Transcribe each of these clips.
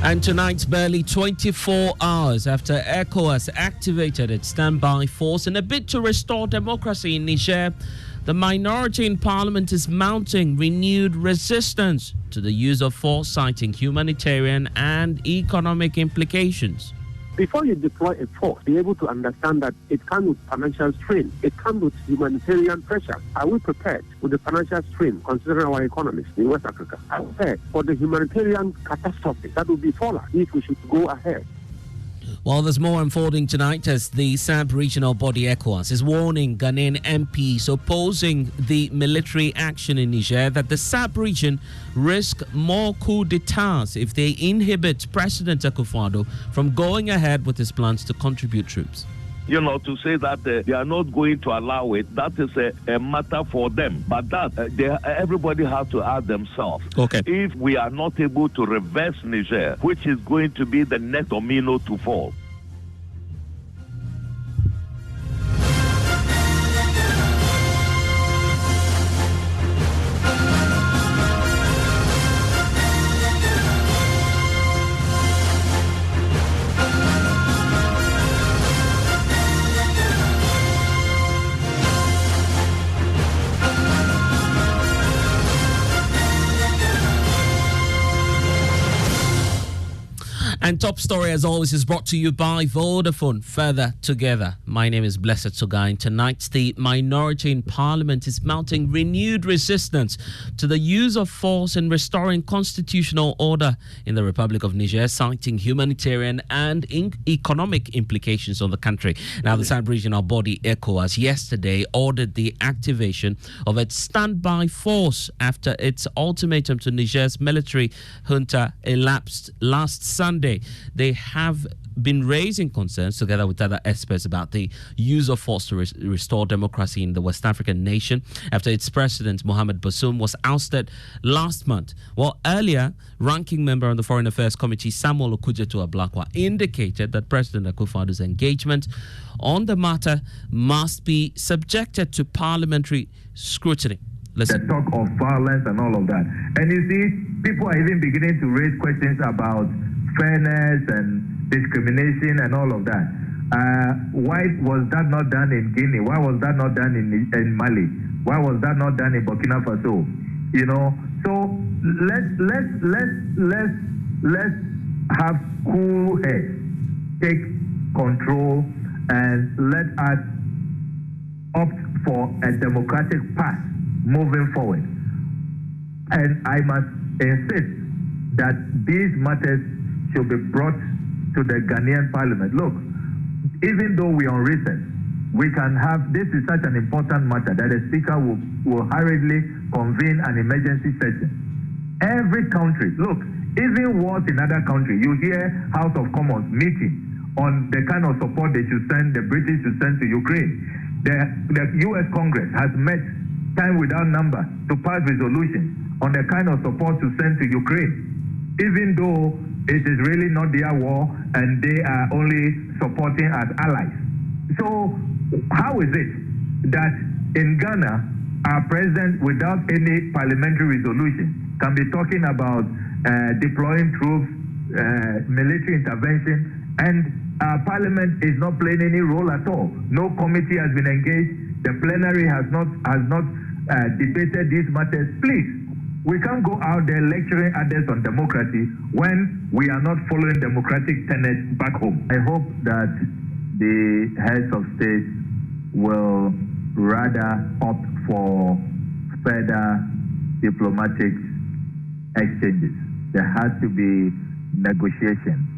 And tonight's barely 24 hours after ECOWAS activated its standby force in a bid to restore democracy in Niger, the minority in parliament is mounting renewed resistance to the use of force, citing humanitarian and economic implications. Before you deploy a force, be able to understand that it comes with financial strain. It comes with humanitarian pressure. Are we prepared with the financial strain, considering our economies in West Africa? Are we prepared for the humanitarian catastrophe that will befall us if we should go ahead? Well, there's more unfolding tonight as the sub-regional body ECOWAS is warning Ghanaian MPs opposing the military action in Niger that the sub-region risk more coup d'etats if they inhibit President Akufo-Addo from going ahead with his plans to contribute troops. You know, to say that they are not going to allow it, that is a matter for them. But that everybody has to ask themselves, okay, if we are not able to reverse Niger, which is going to be the next domino to fall. And top story, as always, is brought to you by Vodafone. Further together. My name is Blessed Togai. Tonight, the minority in parliament is mounting renewed resistance to the use of force in restoring constitutional order in the Republic of Niger, citing humanitarian and economic implications on the country. Now, the sub-regional body ECOWAS yesterday ordered the activation of its standby force after its ultimatum to Niger's military junta elapsed last Sunday. They have been raising concerns together with other experts about the use of force to restore democracy in the West African nation after its president, Mohamed Bazoum, was ousted last month. Well, earlier, ranking member on the Foreign Affairs Committee, Samuel Okujeto-Ablakwa, indicated that President Akufo-Addo's engagement on the matter must be subjected to parliamentary scrutiny. Listen. The talk of violence and all of that. And you see, people are even beginning to raise questions about fairness and discrimination and all of that. Why was that not done in Guinea? Why was that not done in Mali? Why was that not done in Burkina Faso? You know, so let's have cool heads, take control, and let us opt for a democratic path moving forward. And I must insist that these matters should be brought to the Ghanaian parliament. Look, even though we are on recess, we can have, this is such an important matter that the speaker will hurriedly convene an emergency session. Every country, look, even wars in other countries, you hear House of Commons meeting on the kind of support they should send, the British should send to Ukraine. The US Congress has met time without number to pass resolutions on the kind of support to send to Ukraine, even though it is really not their war and they are only supporting as allies. So how is it that in Ghana, our president, without any parliamentary resolution, can be talking about deploying troops, military intervention, and our parliament is not playing any role at all? No committee has been engaged. The plenary has not debated these matters. Please, we can't go out there lecturing others on democracy when we are not following democratic tenets back home. I hope that the heads of state will rather opt for further diplomatic exchanges. There has to be negotiation.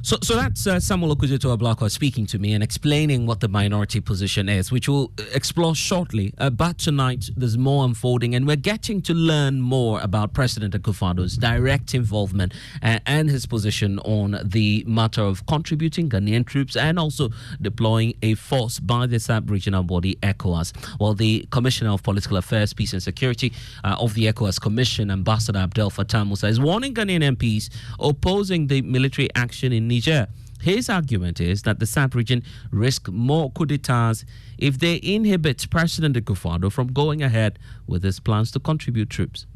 So that's Samuel Okujeto-Ablakwa speaking to me and explaining what the minority position is, which we'll explore shortly. But tonight, there's more unfolding, and we're getting to learn more about President Akufo-Addo's direct involvement and his position on the matter of contributing Ghanaian troops and also deploying a force by the sub-regional body ECOWAS. Well, the Commissioner of Political Affairs, Peace and Security of the ECOWAS Commission, Ambassador Abdel Fattah Musa, is warning Ghanaian MPs opposing the military action in Niger. His argument is that the sub-region risk more coup d'etats if they inhibit President Akufo-Addo from going ahead with his plans to contribute troops.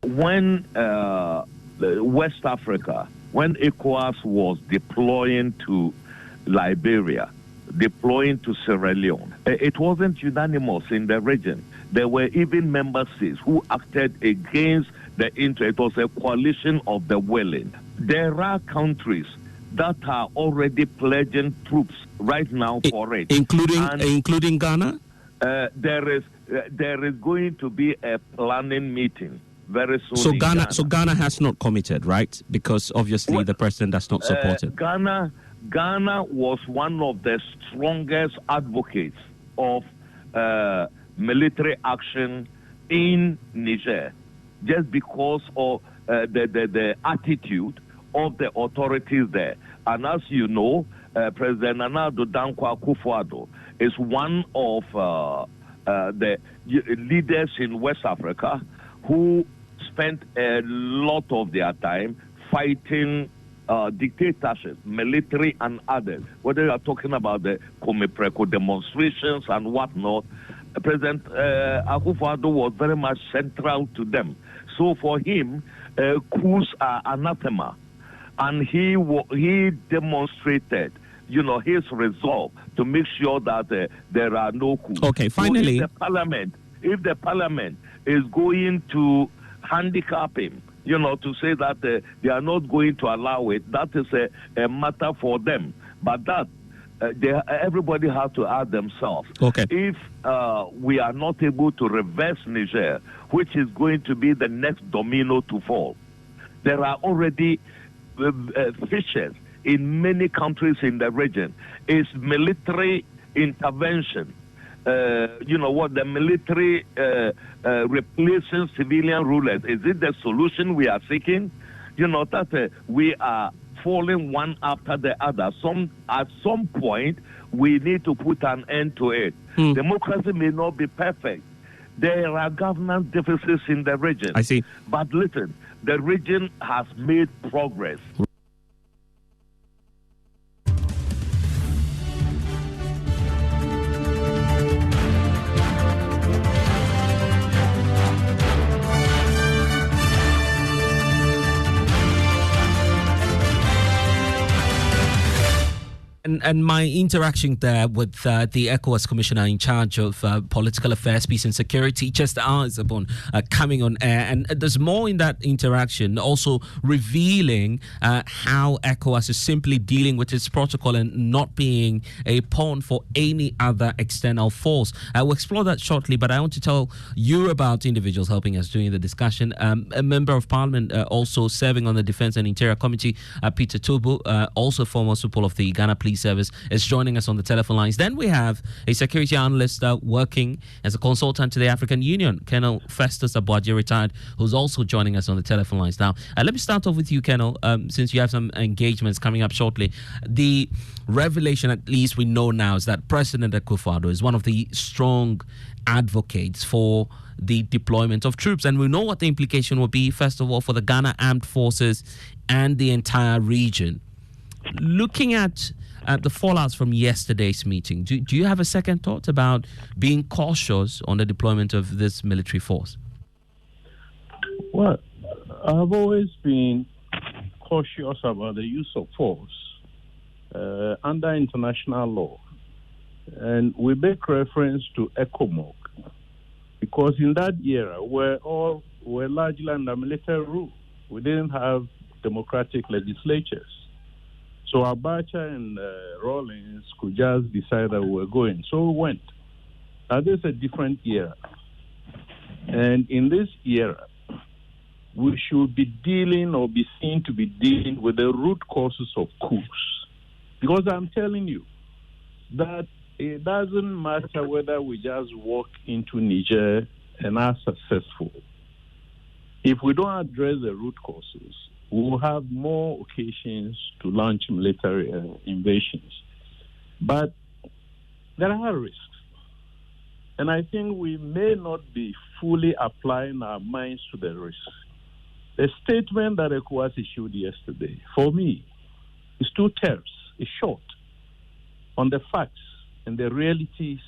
When West Africa, when ECOWAS was deploying to Liberia, deploying to Sierra Leone, it wasn't unanimous in the region. There were even member states who acted against the interest. It was a coalition of the willing. There are countries that are already pledging troops right now for it, including Ghana. There is going to be a planning meeting very soon. So Ghana has not committed, right? Because obviously the president does not support it. Ghana was one of the strongest advocates of military action in Niger, just because of the attitude of the authorities there. And as you know, President Nana Addo Dankwa Akufo-Addo is one of the leaders in West Africa who spent a lot of their time fighting dictatorships, military and others. Whether you are talking about the Komepreko demonstrations and whatnot, President Akufo-Addo was very much central to them. So for him, coups are anathema. And he demonstrated, his resolve to make sure that there are no coups. Okay, finally, so if the parliament is going to handicap him, to say that they are not going to allow it, that is a matter for them. But that everybody has to ask themselves. Okay. If we are not able to reverse Niger, which is going to be the next domino to fall, there are already fissures in many countries in the region. Is military intervention, the military replacing civilian rulers, is it the solution we are seeking? That we are falling one after the other. At some point, we need to put an end to it. Democracy may not be perfect. There are governance deficits in the region. I see. But listen, the region has made progress. And my interaction there with the ECOWAS commissioner in charge of political affairs, peace and security, just eyes upon coming on air. And there's more in that interaction, also revealing how ECOWAS is simply dealing with its protocol and not being a pawn for any other external force. We'll explore that shortly, but I want to tell you about individuals helping us during the discussion. A member of parliament also serving on the Defense and Interior Committee, Peter Tobo, also former supporter of the Ghana Police Service, is joining us on the telephone lines. Then we have a security analyst working as a consultant to the African Union, Colonel Festus Abuaji, retired, who's also joining us on the telephone lines now. Let me start off with you, Colonel, since you have some engagements coming up shortly. The revelation, at least we know now, is that President Akufo-Addo is one of the strong advocates for the deployment of troops, and we know what the implication will be, first of all, for the Ghana Armed Forces and the entire region. Looking at the fallouts from yesterday's meeting, do you have a second thought about being cautious on the deployment of this military force? Well, I've always been cautious about the use of force under international law. And we make reference to ECOMOG because in that era, we're largely under military rule. We didn't have democratic legislatures. So Abacha and Rawlings could just decide that we were going. So we went. Now, this is a different era. And in this era, we should be dealing or be seen to be dealing with the root causes of coups. Because I'm telling you that it doesn't matter whether we just walk into Niger and are successful. If we don't address the root causes, we will have more occasions to launch military invasions. But there are risks. And I think we may not be fully applying our minds to the risks. The statement that ECOWAS issued yesterday, for me, is too terse, it's short on the facts and the realities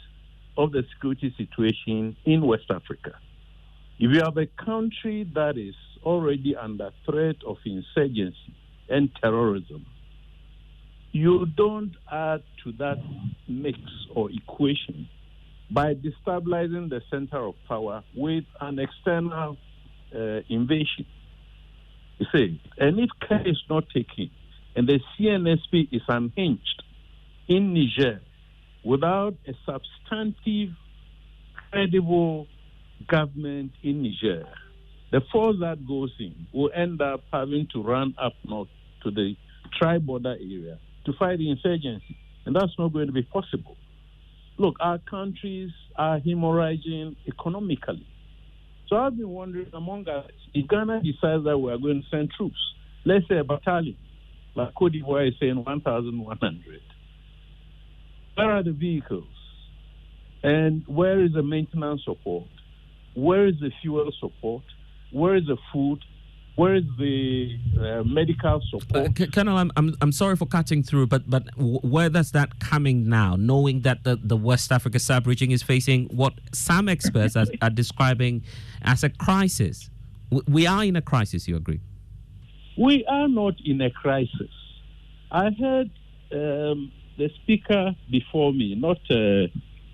of the security situation in West Africa. If you have a country that is already under threat of insurgency and terrorism, you don't add to that mix or equation by destabilizing the center of power with an external invasion. You see, and if care is not taken, and the CNSP is unhinged in Niger without a substantive, credible government in Niger, the force that goes in will end up having to run up north to the tri-border area to fight the insurgency, and that's not going to be possible. Look, our countries are hemorrhaging economically. So I've been wondering among us, if Ghana decides that we are going to send troops, let's say a battalion, like Cote d'Ivoire is saying 1,100, where are the vehicles? And where is the maintenance support? Where is the fuel support? Where is the food? Where is the medical support? Colonel, I'm sorry for cutting through, but where does that coming now, knowing that the West Africa sub-region is facing what some experts are describing as a crisis? We are in a crisis, you agree? We are not in a crisis. I heard the speaker before me, not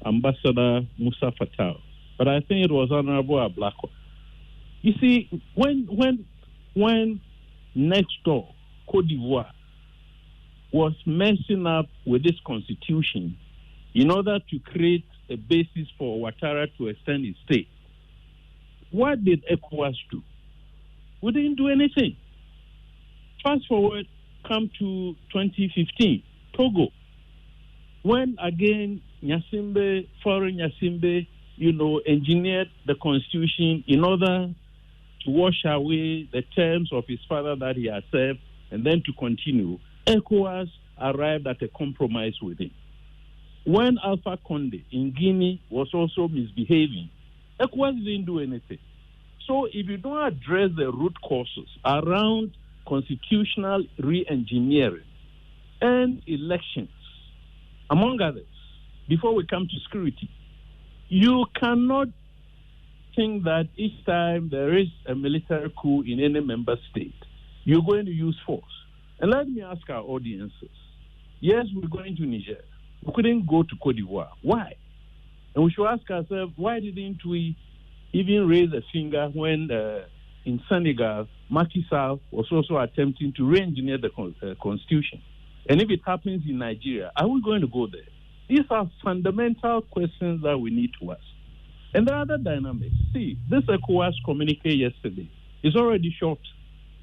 Ambassador Musa Fatal, but I think it was Honorable Ablako. You see, when next door, Cote d'Ivoire, was messing up with this constitution in order to create a basis for Ouattara to extend his stay, what did ECOWAS do? We didn't do anything. Fast forward, come to 2015, Togo, when again Nyasimbe, foreign Nyasimbe, engineered the constitution in order to wash away the terms of his father that he had served and then to continue, ECOWAS arrived at a compromise with him. When Alpha Conde in Guinea was also misbehaving, ECOWAS didn't do anything. So if you don't address the root causes around constitutional re-engineering and elections, among others, before we come to security, you cannot think that each time there is a military coup in any member state, you're going to use force. And let me ask our audiences. Yes, we're going to Niger. We couldn't go to Cote d'Ivoire. Why? And we should ask ourselves, why didn't we even raise a finger when in Senegal, Macky Sall was also attempting to re-engineer the constitution? And if it happens in Nigeria, are we going to go there? These are fundamental questions that we need to ask. And the other dynamics, see, this ECOWAS communique yesterday is already short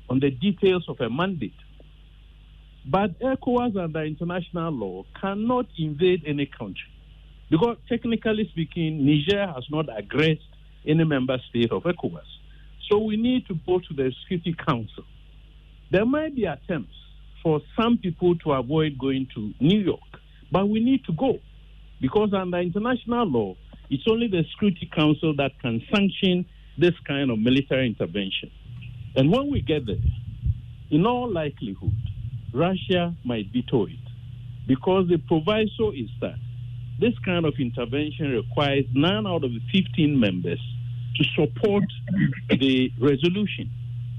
on the details of a mandate. But ECOWAS under international law cannot invade any country because technically speaking, Niger has not aggressed any member state of ECOWAS. So we need to go to the Security Council. There might be attempts for some people to avoid going to New York, but we need to go because under international law, it's only the Security Council that can sanction this kind of military intervention. And when we get there, in all likelihood, Russia might veto it because the proviso is that this kind of intervention requires 9 out of the 15 members to support the resolution.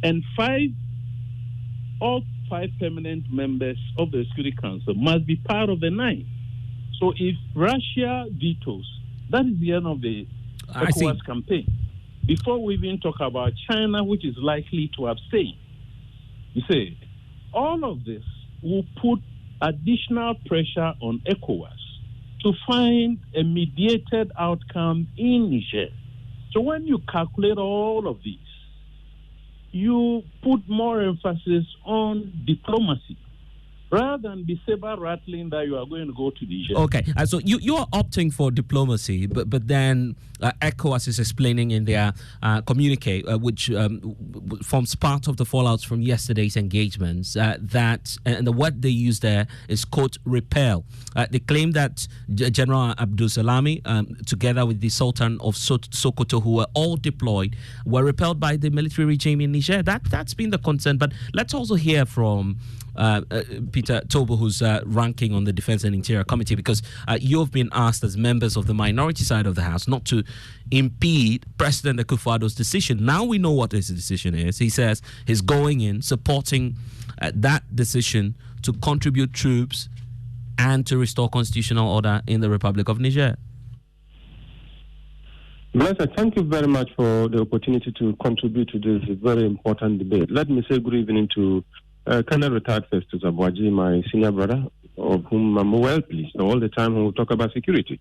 And all 5 permanent members of the Security Council must be part of the 9. So if Russia vetoes, that is the end of the ECOWAS campaign. Before we even talk about China, which is likely to abstain. You see, all of this will put additional pressure on ECOWAS to find a mediated outcome in Niger. So when you calculate all of these, you put more emphasis on diplomacy rather than be saber-rattling that you are going to go to Niger. Okay, so you are opting for diplomacy, but then ECOWAS is explaining in their communique, which forms part of the fallouts from yesterday's engagements, that and the word they use there is, quote, repel. They claim that General Abdul Salami, together with the Sultan of Sokoto, who were all deployed, were repelled by the military regime in Niger. That's been the concern. But let's also hear from Peter Tobo, who's ranking on the Defense and Interior Committee, because you've been asked as members of the minority side of the House not to impede President Akufo-Addo's decision. Now we know what his decision is. He says he's going in, supporting that decision to contribute troops and to restore constitutional order in the Republic of Niger. Blessed, thank you very much for the opportunity to contribute to this very important debate. Let me say good evening to Colonel Retired Festus Abuaji, my senior brother, of whom I'm well pleased all the time when we talk about security.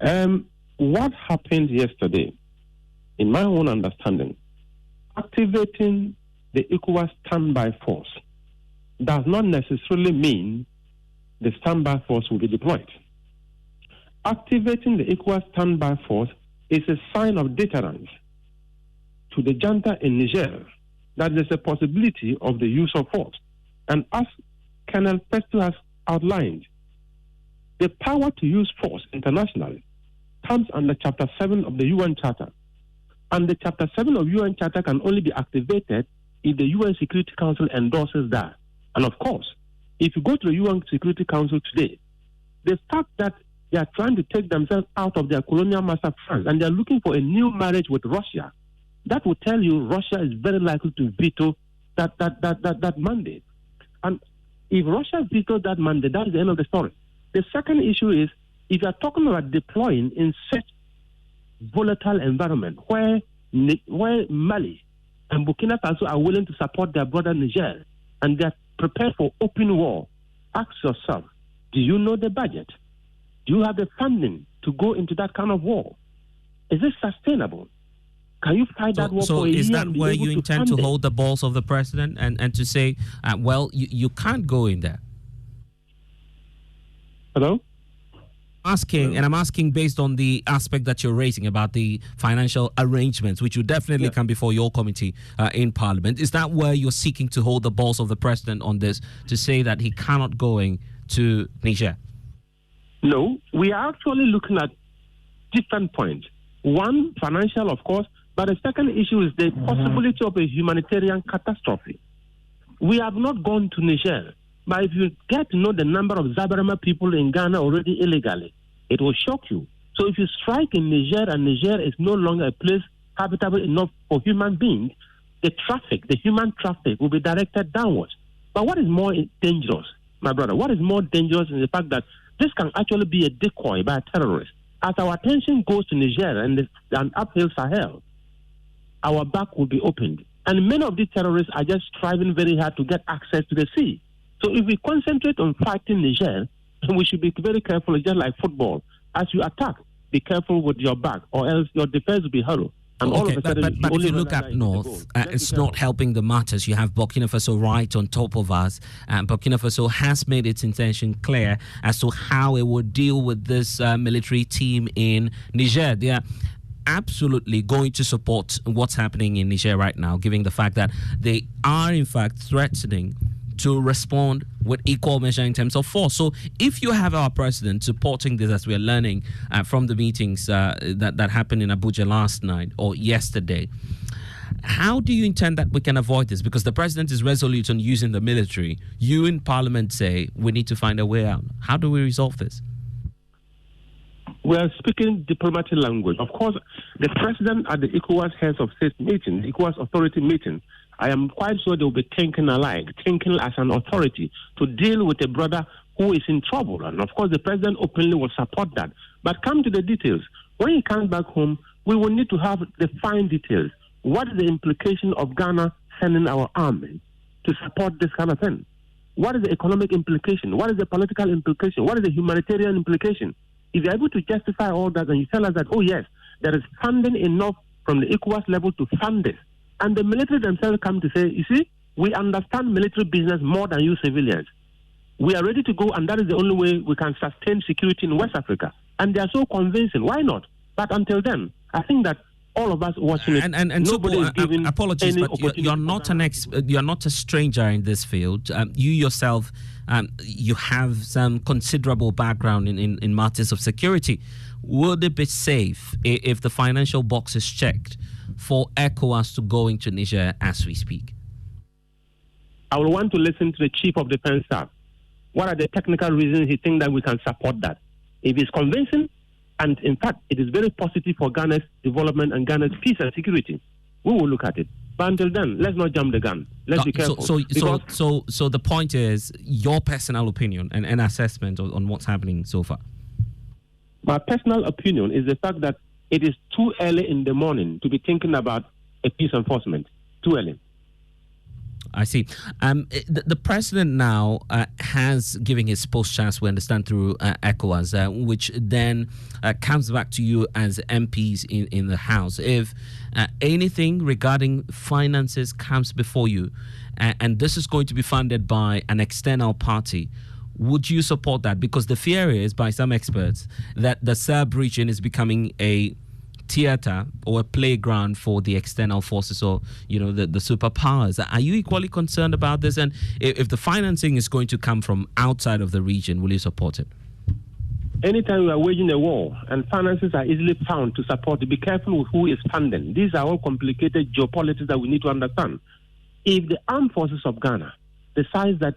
What happened yesterday, in my own understanding, activating the ECOWAS standby force does not necessarily mean the standby force will be deployed. Activating the ECOWAS standby force is a sign of deterrence to the junta in Niger that there's a possibility of the use of force. And as Colonel Festo has outlined, the power to use force internationally comes under Chapter 7 of the UN Charter. And the Chapter 7 of UN Charter can only be activated if the UN Security Council endorses that. And of course, if you go to the UN Security Council today, the fact that they are trying to take themselves out of their colonial master France and they are looking for a new marriage with Russia, that will tell you Russia is very likely to veto that mandate. And if Russia vetoes that mandate, that is the end of the story. The second issue is, if you are talking about deploying in such volatile environment where Mali and Burkina Faso are willing to support their brother Niger and they are prepared for open war, ask yourself, do you know the budget? Do you have the funding to go into that kind of war? Is it sustainable? Can you fight that war for a year? So is that where you intend to it? hold the balls of the president and to say, well, you can't go in there? Hello? I'm asking based on the aspect that you're raising about the financial arrangements, which will definitely come before your committee in Parliament. Is that where you're seeking to hold the balls of the president on this, to say that he cannot go to Niger? No, we are actually looking at different points. One, financial, of course, but the second issue is the possibility of a humanitarian catastrophe. We have not gone to Niger, but if you get to know the number of Zabarama people in Ghana already illegally, it will shock you. So if you strike in Niger and Niger is no longer a place habitable enough for human beings, the human traffic will be directed downwards. But what is more dangerous, my brother, what is more dangerous is the fact that this can actually be a decoy by a terrorist. As our attention goes to Niger and uphill Sahel, our back will be opened. And many of these terrorists are just striving very hard to get access to the sea. So if we concentrate on fighting Niger, we should be very careful, just like football. As you attack, be careful with your back, or else your defense will be hollow. And all of a sudden, but if you look at North, it's not helping the matters. You have Burkina Faso right on top of us, and Burkina Faso has made its intention clear as to how it would deal with this military team in Niger. They are absolutely going to support what's happening in Niger right now, given the fact that they are in fact threatening to respond with equal measure in terms of force. So if you have our president supporting this, as we are learning from the meetings that happened in Abuja last night or yesterday, how do you intend that we can avoid this? Because the president is resolute on using the military. You in Parliament say we need to find a way out. How do we resolve this? We are speaking diplomatic language. Of course, the president at the ECOWAS Heads of State meeting, the ECOWAS Authority meeting, I am quite sure they will be thinking alike, thinking as an authority to deal with a brother who is in trouble. And of course, the president openly will support that. But come to the details. When he comes back home, we will need to have the fine details. What is the implication of Ghana sending our army to support this kind of thing? What is the economic implication? What is the political implication? What is the humanitarian implication? If you're able to justify all that and you tell us that, oh yes, there is funding enough from the ECOWAS level to fund this, and the military themselves come to say, you see, we understand military business more than you civilians. We are ready to go, and that is the only way we can sustain security in West Africa. And they are so convincing. Why not? But until then, I think that all of us watching it, and nobody so, is giving apologies, any but you're not you're not a stranger in this field. You yourself, you have some considerable background in matters of security. Would it be safe if the financial box is checked for ECOWAS to go into Niger as we speak? I will want to listen to the Chief of Defense Staff. What are the technical reasons he thinks that we can support that? If it's convincing, and in fact, it is very positive for Ghana's development and Ghana's peace and security, we will look at it. But until then, let's not jump the gun. Let's be careful. So the point is your personal opinion and assessment on what's happening so far. My personal opinion is the fact that it is too early in the morning to be thinking about a peace enforcement. Too early. I see. The president now has given his post-chance, we understand, through ECOWAS, which then comes back to you as MPs in the House. If anything regarding finances comes before you, and this is going to be funded by an external party, would you support that? Because the fear is, by some experts, that the sub-region is becoming a theater or a playground for the external forces or, the superpowers. Are you equally concerned about this? And if the financing is going to come from outside of the region, will you support it? Anytime you are waging a war and finances are easily found to support it, be careful with who is funding. These are all complicated geopolitics that we need to understand. If the armed forces of Ghana decide that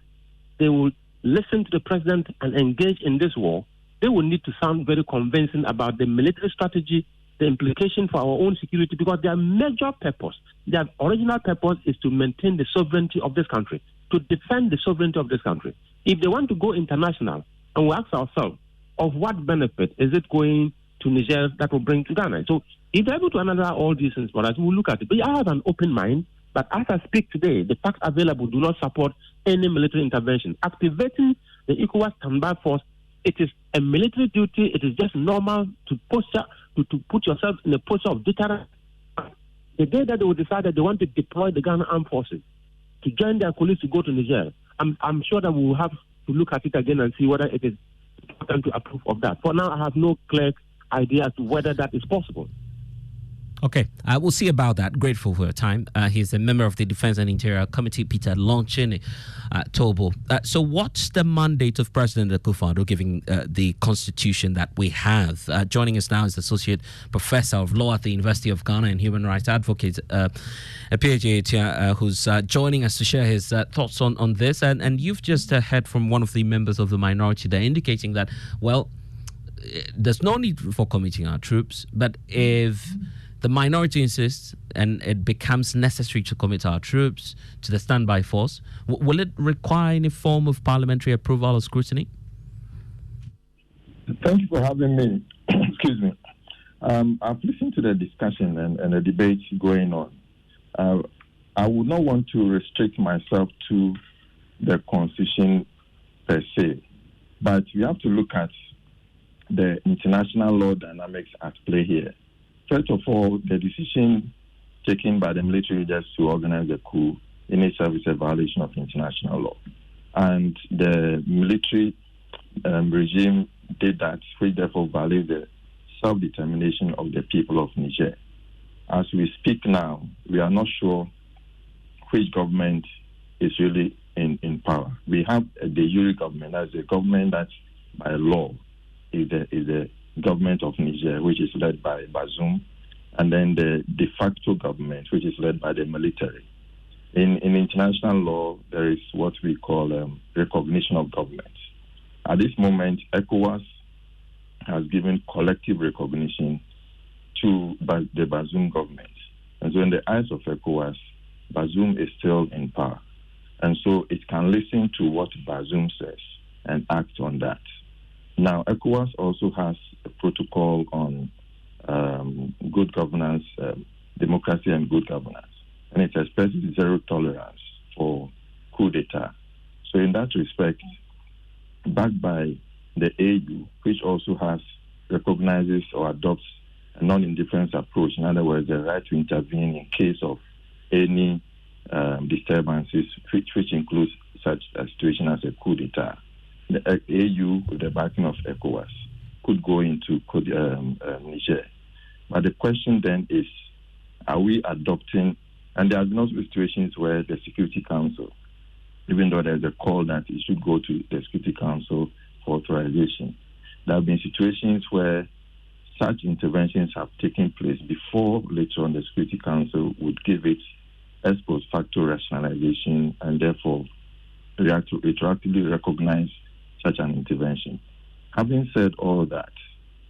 they will listen to the president and engage in this war, they will need to sound very convincing about the military strategy, the implication for our own security, because their major purpose, their original purpose is to maintain the sovereignty of this country, to defend the sovereignty of this country. If they want to go international, and we ask ourselves, of what benefit is it going to Niger that will bring to Ghana? So if they're able to analyze all these things for us, we'll look at it. But I have an open mind, but as I speak today, the facts available do not support any military intervention. Activating the ECOWAS standby force, it is a military duty. It is just normal to put yourself in a posture of deterrence. The day that they will decide that they want to deploy the Ghana armed forces to join their colleagues to go to Niger, I'm sure that we will have to look at it again and see whether it is important to approve of that. For now, I have no clear idea as to whether that is possible. Okay, we'll see about that. Grateful for your time. He's a member of the Defense and Interior Committee, Peter Lonchini Tobo. So what's the mandate of President Akufo-Addo, given the constitution that we have? Joining us now is Associate Professor of Law at the University of Ghana and Human Rights Advocate, a PhD, who's joining us to share his thoughts on this. And you've just heard from one of the members of the minority there indicating that, well, there's no need for committing our troops, but if the minority insists and it becomes necessary to commit our troops to the standby force, will it require any form of parliamentary approval or scrutiny? Thank you for having me. Excuse me. I've listened to the discussion and the debate going on. I would not want to restrict myself to the constitution per se, but we have to look at the international law dynamics at play here. First of all, the decision taken by the military leaders to organize the coup in itself is a violation of international law. And the military regime did that, which therefore violates the self-determination of the people of Niger. As we speak now, we are not sure which government is really in power. We have the de government, that's the government that by law is the government of Niger, which is led by Bazoum, and then the de facto government, which is led by the military. In international law, there is what we call recognition of governments. At this moment, ECOWAS has given collective recognition to the Bazoum government. And so in the eyes of ECOWAS, Bazoum is still in power. And so it can listen to what Bazoum says and act on that. Now, ECOWAS also has a protocol on good governance, democracy and good governance. And it expresses zero tolerance for coup d'etat. So in that respect, backed by the AU, which also recognizes or adopts a non-indifference approach, in other words, the right to intervene in case of any disturbances, which includes such a situation as a coup d'etat. The AU, with the backing of ECOWAS, could go into Niger. But the question then is, are we adopting, and there are no situations where the Security Council, even though there's a call that it should go to the Security Council for authorization, there have been situations where such interventions have taken place before later on the Security Council would give it ex post facto rationalization and therefore retroactively recognize such an intervention. Having said all that,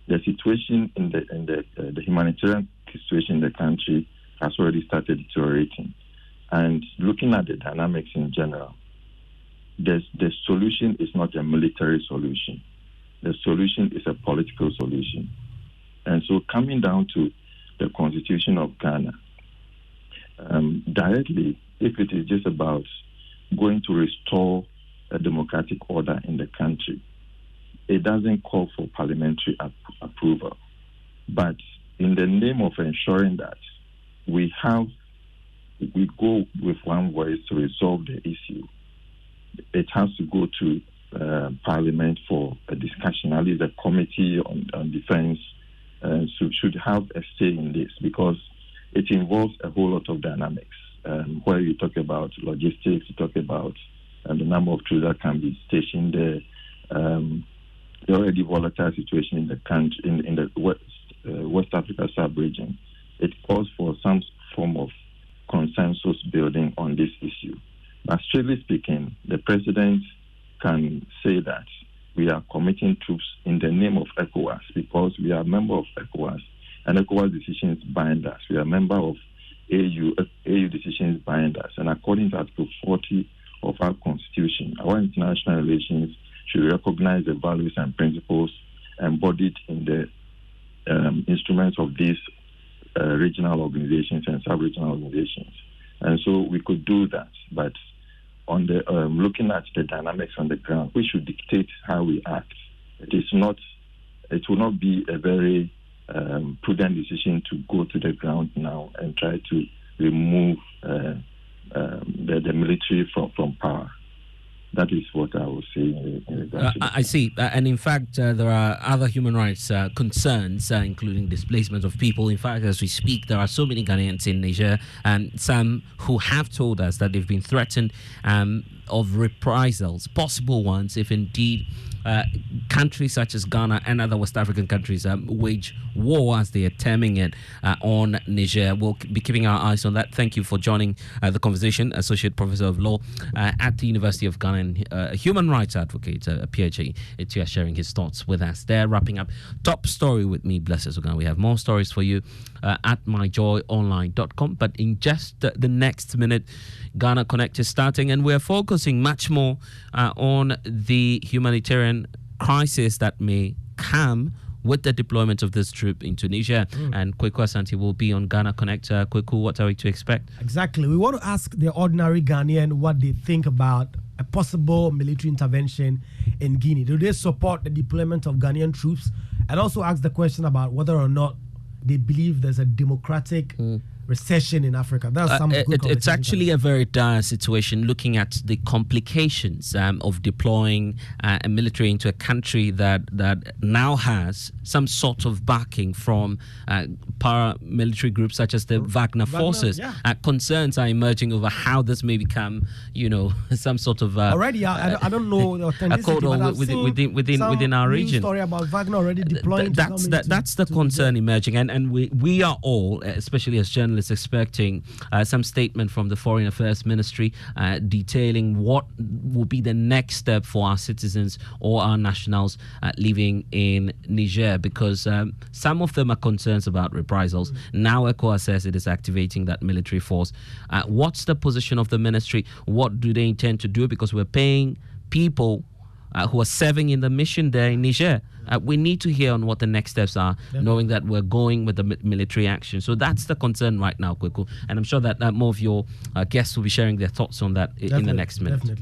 the situation in the humanitarian situation in the country has already started deteriorating. And looking at the dynamics in general, the solution is not a military solution. The solution is a political solution. And so coming down to the Constitution of Ghana, directly, if it is just about going to restore a democratic order in the country, it doesn't call for parliamentary approval. But in the name of ensuring that we go with one voice to resolve the issue, it has to go to Parliament for a discussion. At least the Committee on Defense should have a say in this, because it involves a whole lot of dynamics. Where you talk about logistics, you talk about the number of troops that can be stationed there, the already volatile situation in the country, in the West Africa sub-region. It calls for some form of consensus building on this issue. But strictly speaking, the president can say that we are committing troops in the name of ECOWAS because we are a member of ECOWAS and ECOWAS decisions bind us. We are a member of AU decisions bind us. And according to Article 40 of our Constitution, our international relations should recognize the values and principles embodied in the instruments of these regional organizations and sub-regional organizations. And so we could do that. But on the looking at the dynamics on the ground, we should dictate how we act. It will not be a very prudent decision to go to the ground now and try to remove the military from power. That is what I would say in regards to I see. And in fact, there are other human rights concerns, including displacement of people. In fact, as we speak, there are so many Ghanaians in Niger, and some who have told us that they've been threatened of reprisals, possible ones, if indeed countries such as Ghana and other West African countries wage war, as they are terming it, on Niger. We'll be keeping our eyes on that. Thank you for joining the conversation, Associate Professor of Law at the University of Ghana and a human rights advocate, a PhD. It's sharing his thoughts with us. They're wrapping up Top Story with me, Blessed Sugan. We have more stories for you at myjoyonline.com. But in just the next minute, Ghana Connect is starting, and we're focusing much more on the humanitarian crisis that may come with the deployment of this troop in Tunisia. And Kweku Asante will be on Ghana Connect. Kweku, what are we to expect? Exactly. We want to ask the ordinary Ghanaian what they think about a possible military intervention in Guinea. Do they support the deployment of Ghanaian troops? And also ask the question about whether or not they believe there's a democratic recession in Africa. That's some good it's actually a very dire situation, looking at the complications of deploying a military into a country that now has some sort of backing from paramilitary groups such as the Wagner forces. Concerns are emerging over how this may become, some sort of already. I don't know the authenticity, within our region. Story about Wagner already deploying. That's the concern emerging, and we are all, especially as journalists, expecting some statement from the Foreign Affairs Ministry detailing what will be the next step for our citizens or our nationals living in Niger, because some of them are concerns about reprisals. Now ECOWAS says it is activating that military force. What's the position of the ministry? What do they intend to do? Because we're paying people who are serving in the mission there in Niger. We need to hear on what the next steps are, knowing that we're going with the military action. So that's the concern right now, Kweku. And I'm sure that more of your guests will be sharing their thoughts on that in the next minute. Definitely.